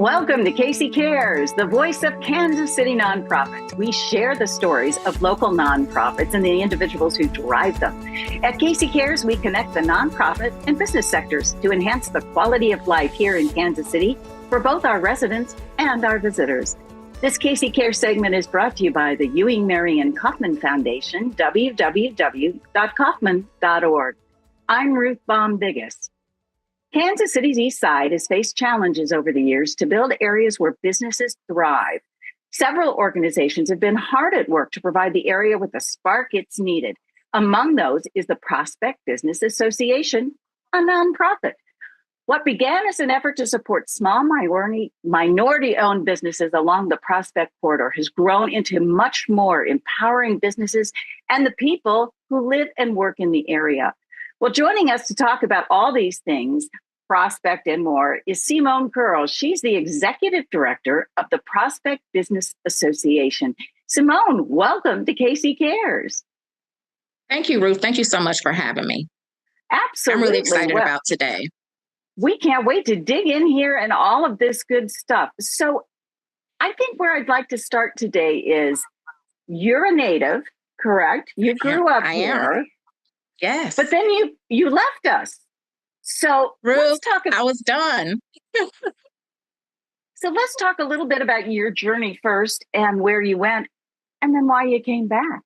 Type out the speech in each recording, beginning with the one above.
Welcome to Casey Cares, the voice of Kansas City nonprofits. We share the stories of local nonprofits and the individuals who drive them. At Casey Cares, we connect the nonprofit and business sectors to enhance the quality of life here in Kansas City for both our residents and our visitors. This Casey Cares segment is brought to you by the Ewing Marion Kaufman Foundation, www.kaufman.org. I'm Ruth Baum-Biggis. Kansas City's East Side has faced challenges over the years to build areas where businesses thrive. Several organizations have been hard at work to provide the area with the spark it's needed. Among those is the Prospect Business Association, a nonprofit. What began as an effort to support small minority-owned businesses along the Prospect corridor has grown into much more empowering businesses and the people who live and work in the area. Well, joining us to talk about all these things, Prospect and more, is Simone Curls. She's the executive director of the Prospect Business Association. Simone, welcome to Casey Cares. Thank you, Ruth. Thank you so much for having me. Absolutely. I'm really excited about today. We can't wait to dig in here and all of this good stuff. So I think where I'd like to start today is you're a native, correct? You grew up here. Am. Yes. But then you left us. So Ruth, let's talk I was done. So let's talk a little bit about your journey first and where you went and then why you came back.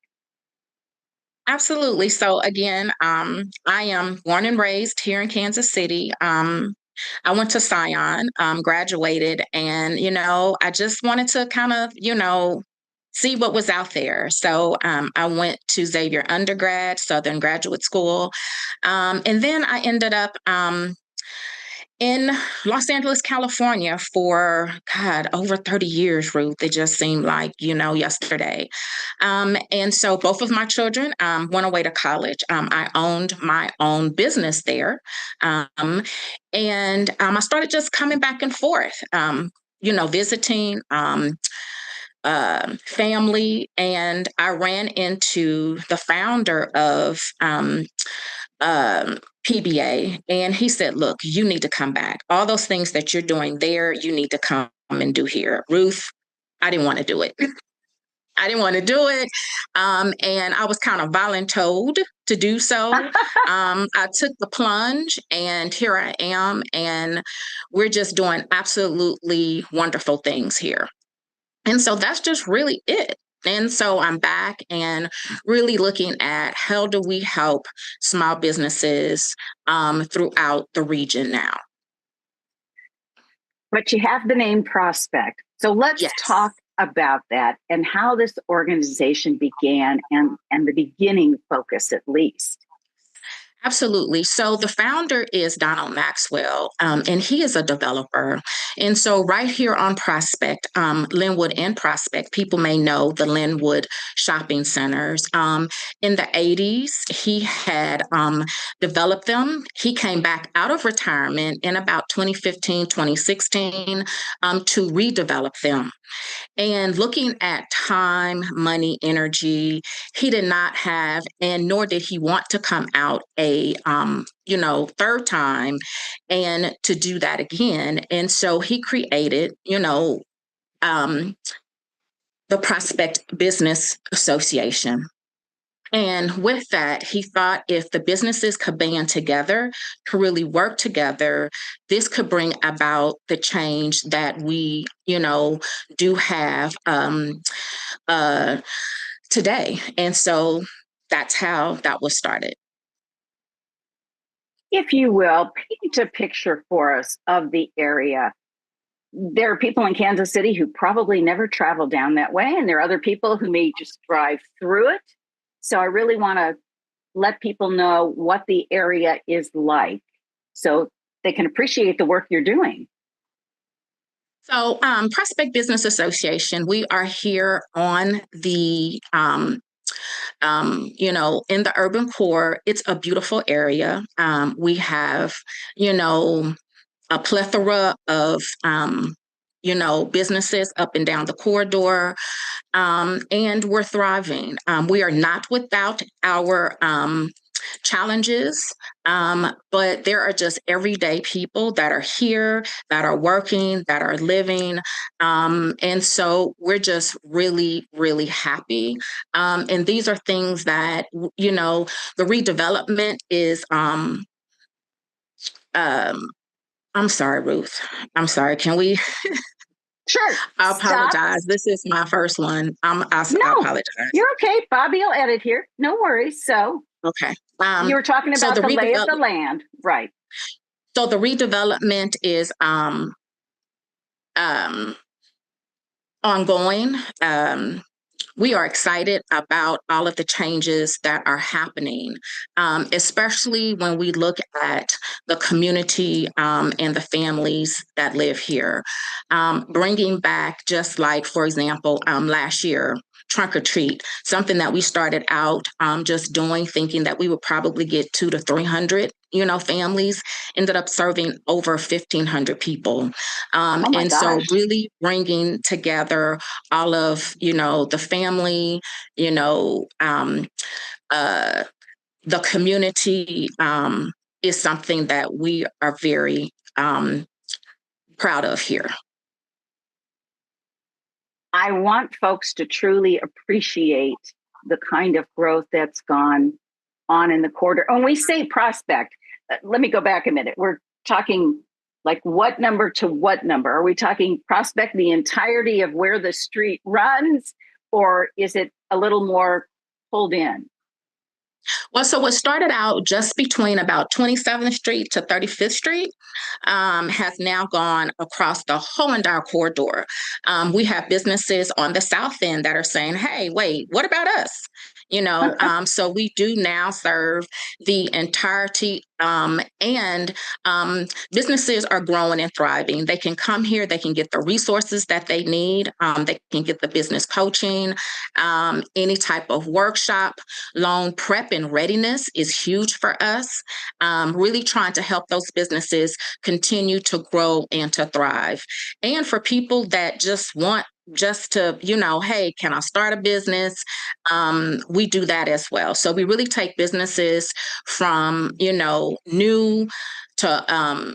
Absolutely. So again, I am born and raised here in Kansas City. I went to Scion, graduated, and, I just wanted to kind of, see what was out there. So I went to Xavier undergrad, Southern Graduate School. And then I ended up in Los Angeles, California for, over 30 years, Ruth. It just seemed like, yesterday. And so both of my children went away to college. I owned my own business there. And I started just coming back and forth, visiting family, and I ran into the founder of PBA, and he said, "Look, you need to come back. All those things that you're doing there, you need to come and do here." Ruth, I didn't want to do it. And I was kind of voluntold to do so. I took the plunge, and here I am, and we're just doing absolutely wonderful things here. And so that's just really it. And so I'm back and really looking at how do we help small businesses throughout the region now. But you have the name Prospect. So let's talk about that and how this organization began and the beginning focus, at least. Absolutely. So the founder is Donald Maxwell, and he is a developer. And so right here on Prospect, Linwood and Prospect, people may know the Linwood shopping centers. In the 80s, he had developed them. He came back out of retirement in about 2015, 2016 to redevelop them. And looking at time, money, energy, he did not have, and nor did he want to come out a third time and to do that again. And so he created, the Prospect Business Association. And with that, he thought if the businesses could band together to really work together, this could bring about the change that we, do have today. And so that's how that was started. If you will, paint a picture for us of the area. There are people in Kansas City who probably never traveled down that way, and there are other people who may just drive through it. So I really want to let people know what the area is like so they can appreciate the work you're doing. So Prospect Business Association, we are here on the, in the urban core. It's a beautiful area. We have, a plethora of, businesses up and down the corridor. And we're thriving. We are not without our challenges, but there are just everyday people that are here, that are working, that are living. And so we're just really, really happy. And these are things that, the redevelopment is, um, I'm sorry, Ruth. I'm sorry. Can we? Sure. I Stop. apologize. This is my first one. I No, apologize. you're okay. Bobby will edit here. No worries. So Okay. you were talking So about the the lay of the redevelop, land, right? so the redevelopment is um, ongoing. We are excited about all of the changes that are happening, especially when we look at the community and the families that live here. Bringing back, just like, for example, last year, trunk or treat, something that we started out just doing, thinking that we would probably get 200 to 300, families, ended up serving over 1,500 people. Oh my And so gosh. really bringing together all of, the family, you know, um, uh, the community is something that we are very proud of here. I want folks to truly appreciate the kind of growth that's gone on in the quarter. When we say prospect, let me go back a minute. We're talking like what number to what number? Are we talking prospect the entirety of where the street runs, or is it a little more pulled in? Well, so what started out just between about 27th Street to 35th Street has now gone across the whole entire corridor. We have businesses on the south end that are saying, hey, wait, what about us? So we do now serve the entirety, and businesses are growing and thriving. They can come here, they can get the resources that they need, they can get the business coaching, any type of workshop. Loan prep and readiness is huge for us, really trying to help those businesses continue to grow and to thrive. And for people that just want just to, hey, can I start a business? We do that as well. So we really take businesses from, new to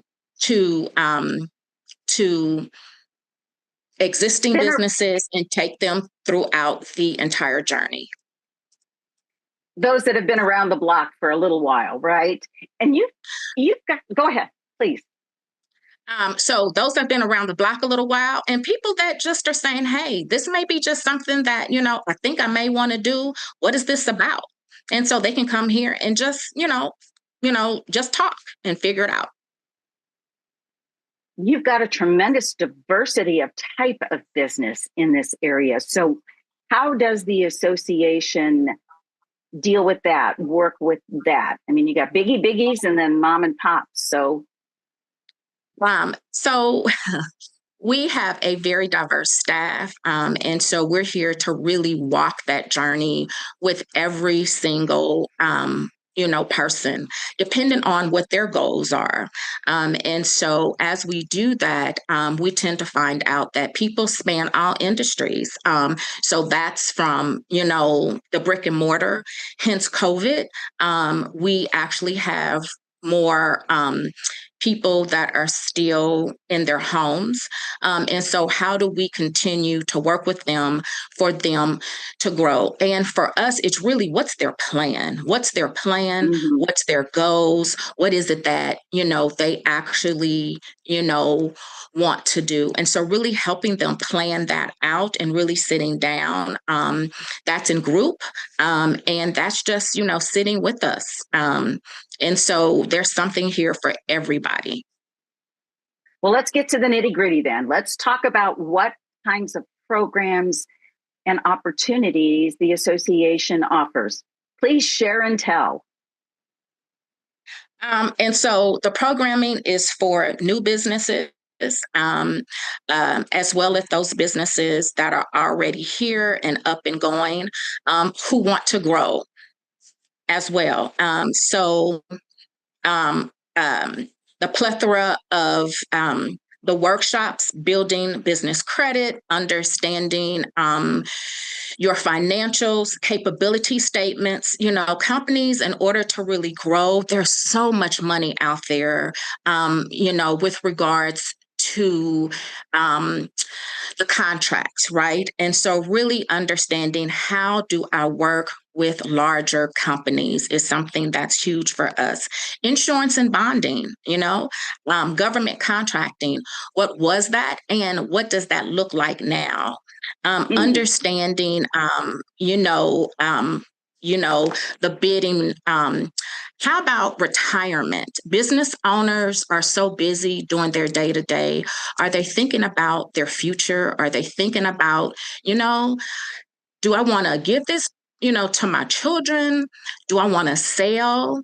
to existing Been businesses and take them throughout the entire journey. those that have been around the block for a little while, right? And you've got, go ahead, please. So those have been around the block a little while, and people that just are saying, hey, this may be just something that, I think I may want to do. What is this about? And so they can come here and just, just talk and figure it out. You've got a tremendous diversity of type of business in this area. So how does the association deal with that, work with that? I mean, you got biggies and then mom and pops. So we have a very diverse staff. And so we're here to really walk that journey with every single person, depending on what their goals are. And so as we do that, we tend to find out that people span all industries. So that's from, the brick and mortar, hence COVID. We actually have more people that are still in their homes. And so, how do we continue to work with them for them to grow? And for us, it's really what's their plan? What's their plan? Mm-hmm. What's their goals? What is it that, they actually, want to do? And so, really helping them plan that out and really sitting down. That's in group. And that's just, sitting with us. And so there's something here for everybody. Well, let's get to the nitty gritty then. Let's talk about what kinds of programs and opportunities the association offers. Please share and tell. And so the programming is for new businesses. As well as those businesses that are already here and up and going, who want to grow as well. So um, the plethora of the workshops, building business credit, understanding your financials, capability statements. Companies, in order to really grow, there's so much money out there, with regards to um, the contracts, right? And so really understanding how do I work with larger companies is something that's huge for us. Insurance and bonding, government contracting. What was that, and what does that look like now? Mm. Understanding, the bidding. How about retirement? Business owners are so busy doing their day to day. Are they thinking about their future? Are they thinking about, you know, do I want to give this, to my children? Do I want to sell?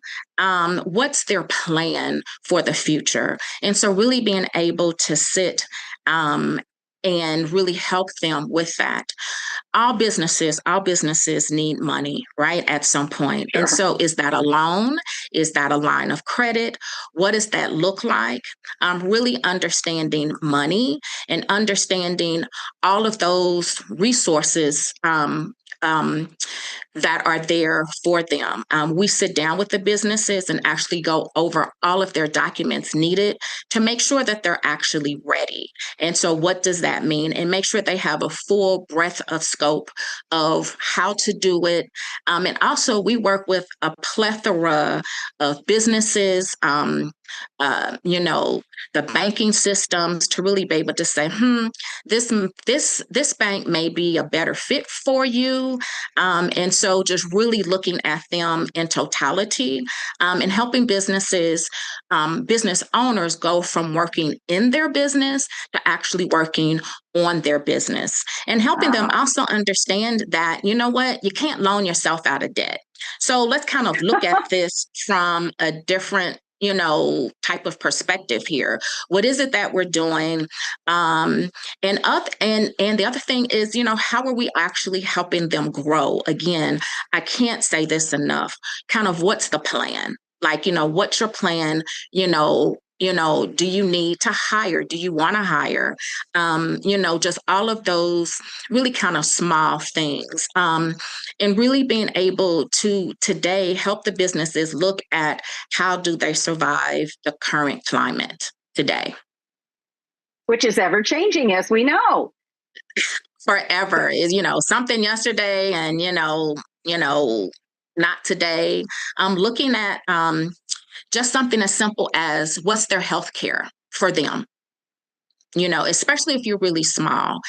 What's their plan for the future? And so, really being able to sit and really help them with that. All businesses need money, right, at some point. And Sure. so is that a loan? Is that a line of credit? What does that look like? Really understanding money and understanding all of those resources um, that are there for them. We sit down with the businesses and actually go over all of their documents needed to make sure that they're actually ready. And so, what does that mean? And make sure they have a full breadth of scope of how to do it. And also, we work with a plethora of businesses. The banking systems to really be able to say, this bank may be a better fit for you. And so just really looking at them in totality, and helping business owners go from working in their business to actually working on their business, and helping them Wow. also understand that, you know what, you can't loan yourself out of debt. So let's kind of look at this from a different type of perspective here. What is it that we're doing? And the other thing is, how are we actually helping them grow? Again, I can't say this enough. Kind of what's the plan? Like, what's your plan? Do you need to hire? Do you want to hire? Just all of those really kind of small things. And really being able to today help the businesses look at how do they survive the current climate today. Which is ever changing, as we know. Forever is, something yesterday and, not today. I'm looking at just something as simple as what's their health care for them, especially if you're really small.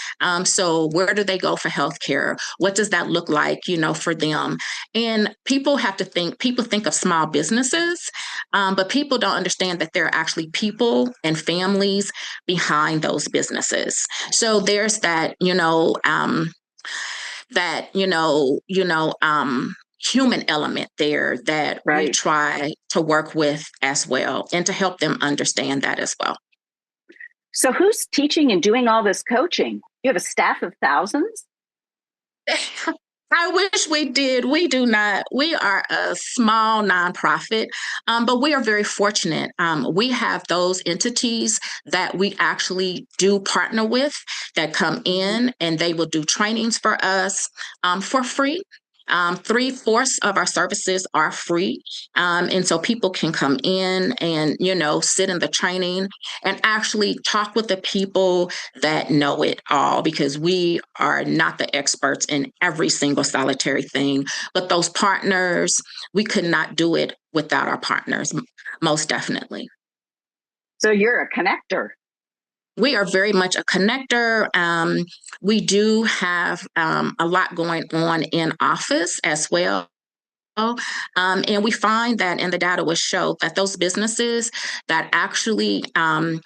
So where do they go for healthcare? What does that look like, for them? And people think of small businesses, but people don't understand that there are actually people and families behind those businesses. So there's that human element there that we Right. try to work with as well, and to help them understand that as well. So, who's teaching and doing all this coaching? You have a staff of thousands? I wish we did. We do not. We are a small nonprofit, but we are very fortunate. We have those entities that we actually do partner with that come in and they will do trainings for us for free. Three-fourths of our services are free. And so people can come in and, sit in the training and actually talk with the people that know it all, because we are not the experts in every single solitary thing. But those partners, we could not do it without our partners, most definitely. So, you're a connector. We are very much a connector. We do have a lot going on in office as well. And we find that, and the data will show that those businesses that actually, are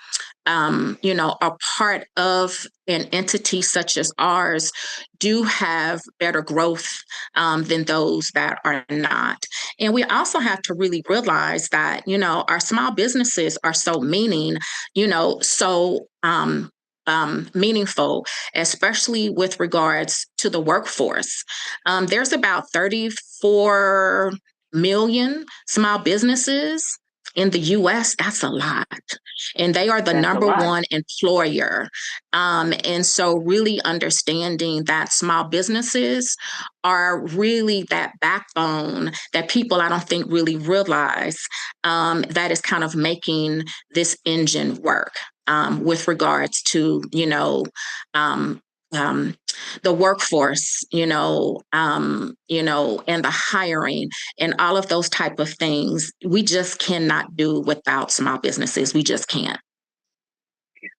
part of an entity such as ours do have better growth than those that are not. And we also have to really realize that, our small businesses are so meaningful, especially with regards to the workforce. There's about 34 million small businesses In the US, that's a lot. And they are the That's a number lot. one employer. And so, really understanding that small businesses are really that backbone that people I don't think really realize that is kind of making this engine work with regards to, um, um, the workforce, and the hiring and all of those type of things. We just cannot do without small businesses. We just can't.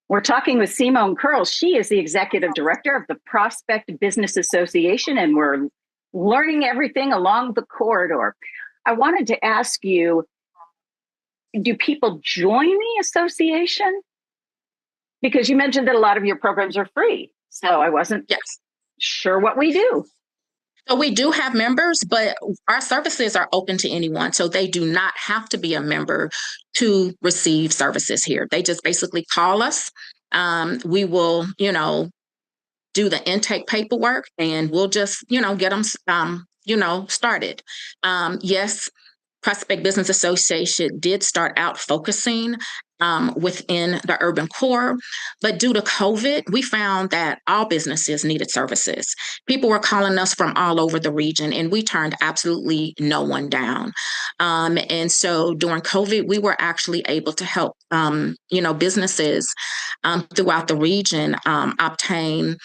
We're talking with Simone Curls. She is the executive director of the Prospect Business Association, and we're learning everything along the corridor. I wanted to ask you, do people join the association? Because you mentioned that a lot of your programs are free. So I wasn't Yes. sure what we do. So we do have members, but our services are open to anyone. So they do not have to be a member to receive services here. They just basically call us. We will, do the intake paperwork and we'll just, get them, started. Yes, Prospect Business Association did start out focusing within the urban core, but due to COVID, we found that all businesses needed services. People were calling us from all over the region, and we turned absolutely no one down. And so during COVID, we were actually able to help, businesses throughout the region obtain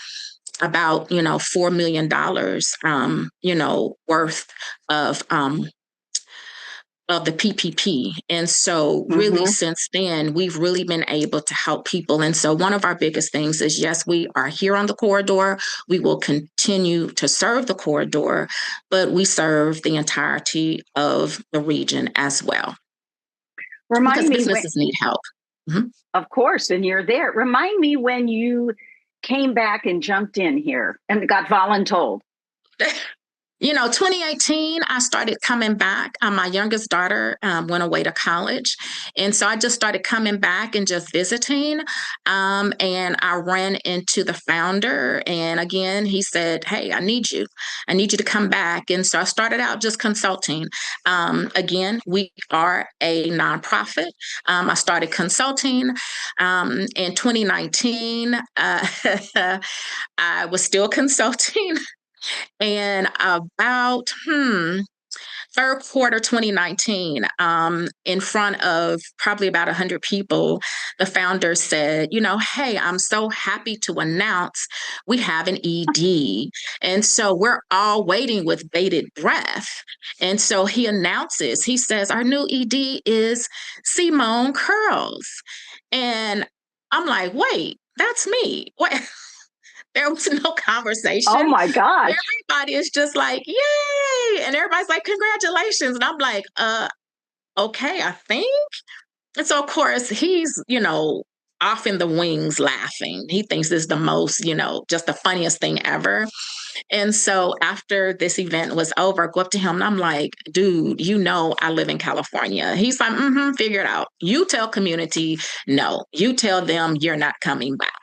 about $4 million worth of the PPP. And so, really, Mm-hmm. since then, we've really been able to help people. And so, one of our biggest things is yes, we are here on the corridor. We will continue to serve the corridor, but we serve the entirety of the region as well Remind because me when, businesses need help. Mhm. of course, and you're there. Remind me when you came back and jumped in here and got voluntold. 2018, I started coming back. My youngest daughter went away to college. And so I just started coming back and just visiting. And I ran into the founder. And again, he said, "Hey, I need you. I need you to come back." And so I started out just consulting. Again, we are a nonprofit. I started consulting in 2019. I was still consulting. And about third quarter 2019, in front of probably about 100 people, the founder said, "Hey, I'm so happy to announce we have an ED." And so we're all waiting with bated breath. And so he announces, he says, "Our new ED is Simone Curls." And I'm like, "Wait, that's me." What? There was no Oh conversation. my gosh. Everybody is just like, "Yay." And everybody's like, "Congratulations." And I'm like, okay, I think. And so of course he's, off in the wings laughing. He thinks this is the most, just the funniest thing ever. And so after this event was over, I go up to him and I'm like, "Dude, I live in California." He's like, "Figure it out. You tell community, no. You tell them you're not coming back."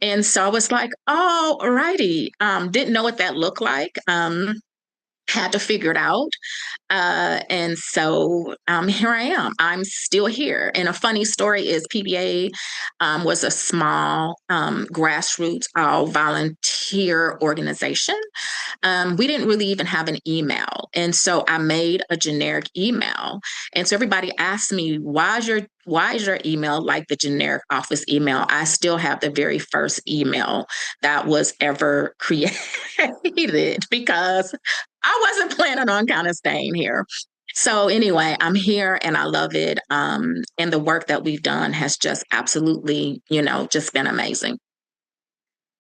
And so I was like, "Oh, alrighty." Didn't know what that looked like. Had to figure it out. And so here I am. I'm still here. And a funny story is PBA was a small grassroots all volunteer organization. We didn't really even have an email. And so I made a generic email. And so everybody asked me, why is your email like the generic office email? I still have the very first email that was ever created because I wasn't planning on kind of staying here. So anyway, I'm here and I love it. And the work that we've done has just absolutely, just been amazing.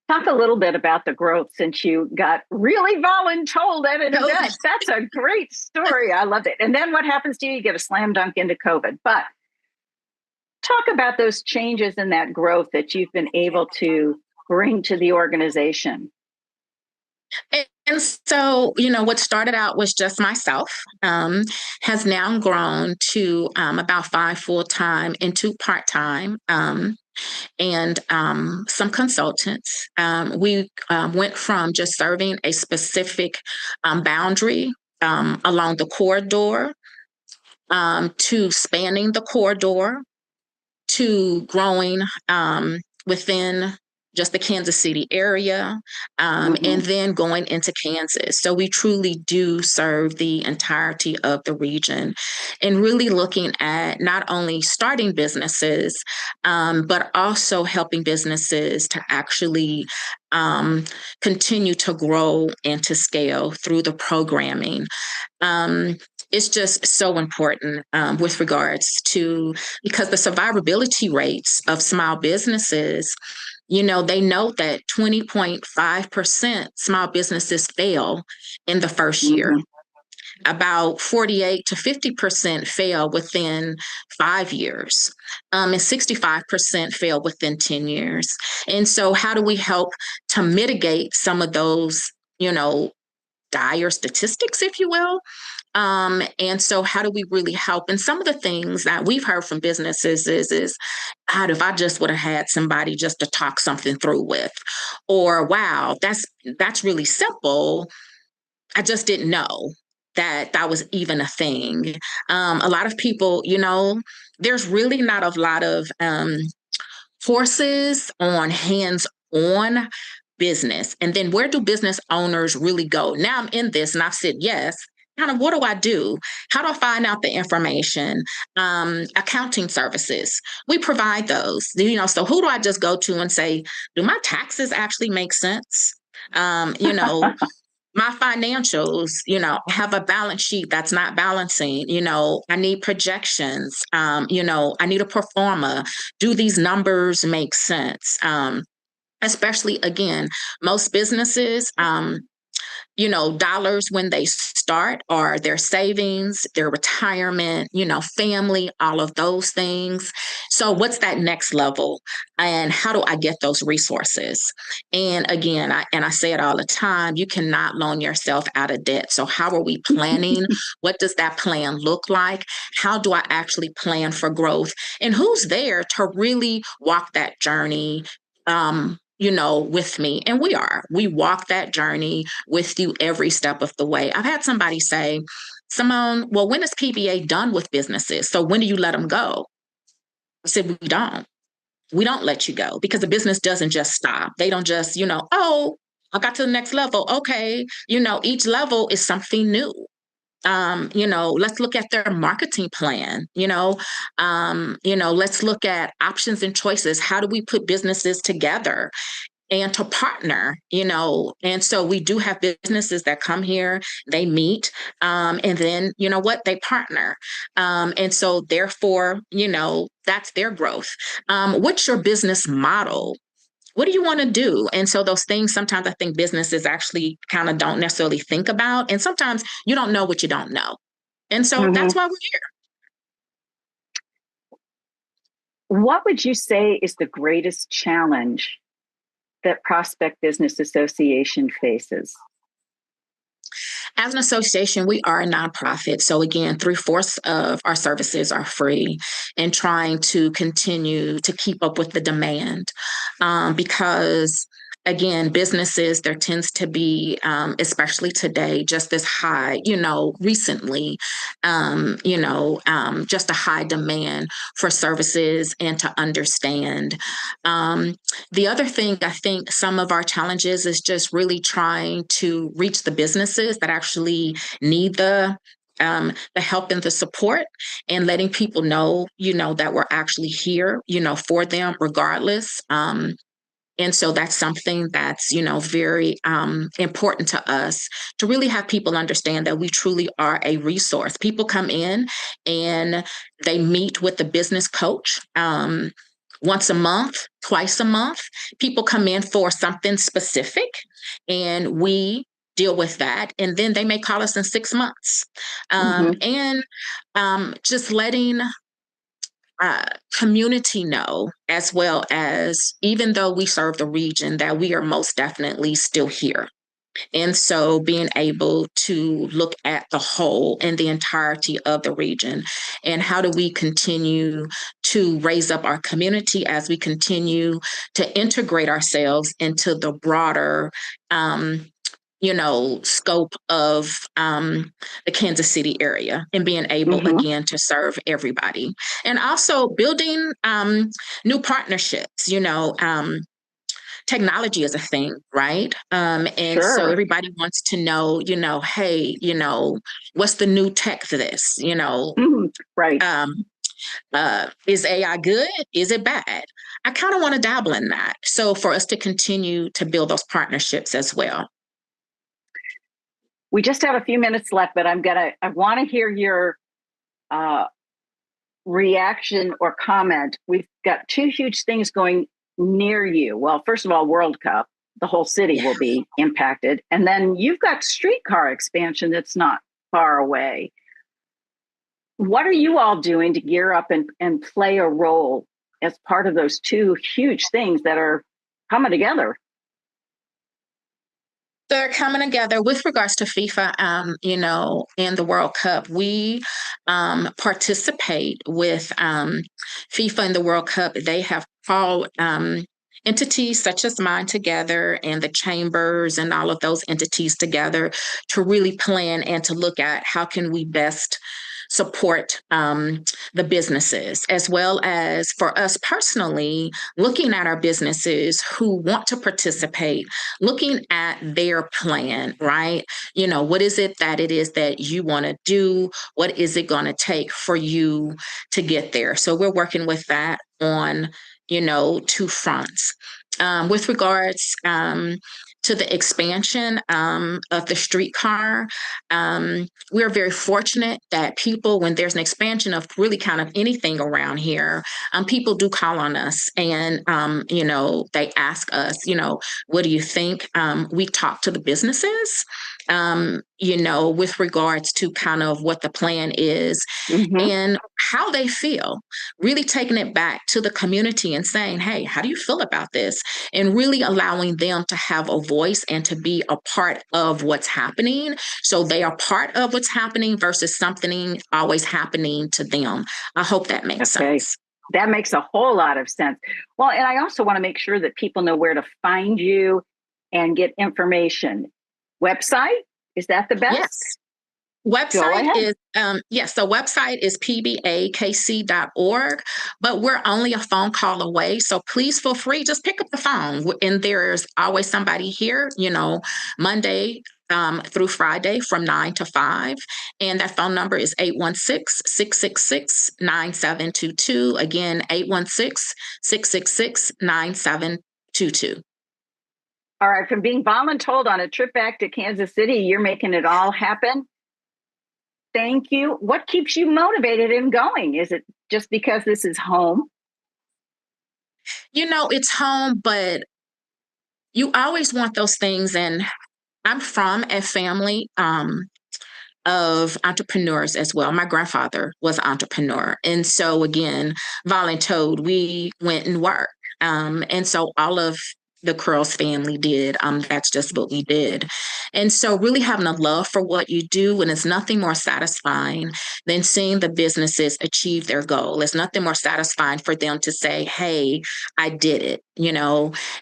Talk a little bit about the growth since you got really voluntold at an event. That's a great story. I loved it. And then what happens to you? You get a slam dunk into COVID. But talk about those changes and that growth that you've been able to bring to the organization. And so, what started out was just myself, has now grown to about 5 full-time and 2 part-time, and some consultants. We went from just serving a specific boundary along the corridor to spanning the corridor, to growing within just the Kansas City area, and Hmm. then going into Kansas. So we truly do serve the entirety of the region and really looking at not only starting businesses, but also helping businesses to actually um, continue to grow and to scale through the programming. um, it's just so important with regards to because the survivability rates of small businesses, they note that 20.5% small businesses fail in the first year. Hmm. About 48 to 50% fail within 5 years, and 65% fail within 10 years. And so, how do we help to mitigate some of those, you know, dire statistics, if you will? And so how do we really help? And some of the things that we've heard from businesses is God, if I just would have had somebody just to talk something through with, or wow, that's really simple. I just didn't know that that was even a thing. A lot of people, there's really not a lot of forces on hands on business. And then where do business owners really go? Now I'm in this and I've said yes. Kind of what do I do? How do I find out the information? Accounting services. We provide those. So who do I just go to and say, do my taxes actually make sense? Um, you know, my financials, have a balance sheet that's not balancing. I need projections. I need a pro forma. Do these numbers make sense? Especially again, most businesses, dollars when they start are their savings, their retirement, family, all of those things. So, what's that next level? And how do I get those resources? And again, I say it all the time, you cannot loan yourself out of debt. So, how are we planning? What does that plan look like? How do I actually plan for growth? And who's there to really walk that journey? With me. And we walk that journey with you every step of the way. I've had somebody say, Simone, well, when is PBA done with businesses? So when do you let them go? I said, we don't. We don't let you go because the business doesn't just stop. They don't just, oh, I got to the next level. Okay. Each level is something new. Let's look at their marketing plan. Let's look at options and choices. How do we put businesses together and to partner? And so we do have businesses that come here, they meet, and then what, they partner. And so therefore, that's their growth. What's your business model? What do you want to do? And so those things sometimes I think businesses actually kind of don't necessarily think about, and sometimes you don't know what you don't know. And so that's Hmm. why we're here. What would you say is the greatest challenge that Prospect Business Association faces? As an association, we are a nonprofit. So, again, three-fourths of our services are free, and trying to continue to keep up with the demand because again, businesses, there tends to be, especially today, just this high, recently, just a high demand for services and to understand. Um, the other thing I think some of our challenges is just really trying to reach the businesses that actually need the help and the support, and letting people know, that we're actually here, for them regardless. And so that's something that's, very important to us, to really have people understand that we truly are a resource. People come in and they meet with the business coach once a month, twice a month. People come in for something specific, and we deal with that. And then they may call us in 6 months. Hmm. And just letting community know, as well as, even though we serve the region, that we are most definitely still here. And so being able to look at the whole and the entirety of the region, and how do we continue to raise up our community as we continue to integrate ourselves into the broader scope of the Kansas City area and being able Mm-hmm. again to serve everybody, and also building new partnerships. Technology is a thing, right? And so Sure. everybody wants to know, hey, what's the new tech for this? Mhm. Right. Um, is AI good? Is it bad? I kind of want to dabble in that. So for us to continue to build those partnerships as well. We just have a few minutes left, but I want to hear your uh, reaction or comment. We've got two huge things going near you. Well, first of all, World Cup, the whole city Yeah. will be impacted. And then you've got streetcar expansion that's not far away. What are you all doing to gear up and play a role as part of those two huge things that are coming together? They're coming together with regards to FIFA, and the World Cup. We participate with FIFA and the World Cup. They have called entities such as mine together and the chambers and all of those entities together to really plan and to look at how can we best support the businesses, as well as for us personally, looking at our businesses who want to participate, looking at their plan, right? What is it that you want to do? What is it going to take for you to get there? So we're working with that on, two fronts. With regards to the expansion of the streetcar, we're very fortunate that people, when there's an expansion of really kind of anything around here, people do call on us and, they ask us, what do you think? We talk to the businesses, with regards to kind of what the plan is Mm-hmm. and how they feel, really taking it back to the community and saying, hey, how do you feel about this? And really allowing them to have a voice and to be a part of what's happening. So they are part of what's happening versus something always happening to them. I hope that makes Okay. sense. That makes a whole lot of sense. Well, and I also want to make sure that people know where to find you and get information. Website, is that the Yes. best? Go Website ahead. is, yes, the website is pbakc.org, but we're only a phone call away. So please feel free, just pick up the phone. And there's always somebody here, Monday through Friday from 9 to 5. And that phone number is 816-666-9722. Again, 816-666-9722. All right. From being voluntold on a trip back to Kansas City, you're making it all happen. Thank you. What keeps you motivated and going? Is it just because this is home? It's home, but you always want those things. And I'm from a family of entrepreneurs as well. My grandfather was an entrepreneur. And so, again, voluntold, we went and worked. And so all of the Curls family did. That's just what we did. And so really having a love for what you do, and it's nothing more satisfying than seeing the businesses achieve their goal. It's nothing more satisfying for them to say, hey, I did it,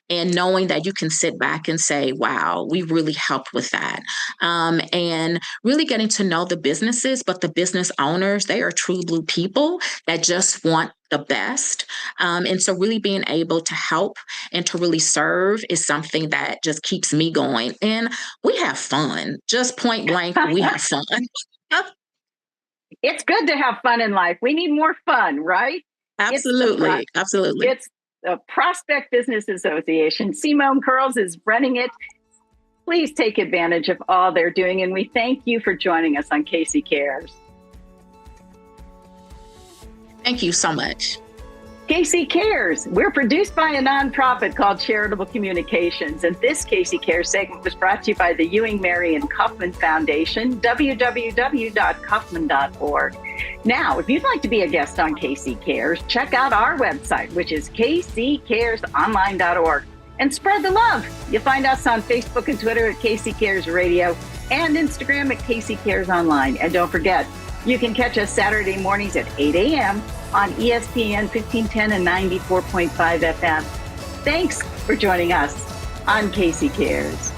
and knowing that you can sit back and say, wow, we really helped with that. And really getting to know the businesses, but the business owners, they are true blue people that just want the best. And so really being able to help and to really serve is something that just keeps me going. And we have fun, just point blank, we have fun. It's good to have fun in life. We need more fun, right? Absolutely. Absolutely. It's the Prospect Business Association. Simone Curls is running it. Please take advantage of all they're doing. And we thank you for joining us on Casey Cares. Thank you so much. Casey Cares. We're produced by a nonprofit called Charitable Communications. And this Casey Cares segment was brought to you by the Ewing, Mary, and Kaufman Foundation, www.kaufman.org. Now, if you'd like to be a guest on Casey Cares, check out our website, which is kccaresonline.org. And spread the love. You'll find us on Facebook and Twitter at Casey Cares Radio and Instagram at Casey Cares Online. And don't forget, you can catch us Saturday mornings at 8 a.m. on ESPN 1510 and 94.5 FM. Thanks for joining us on Casey Cares.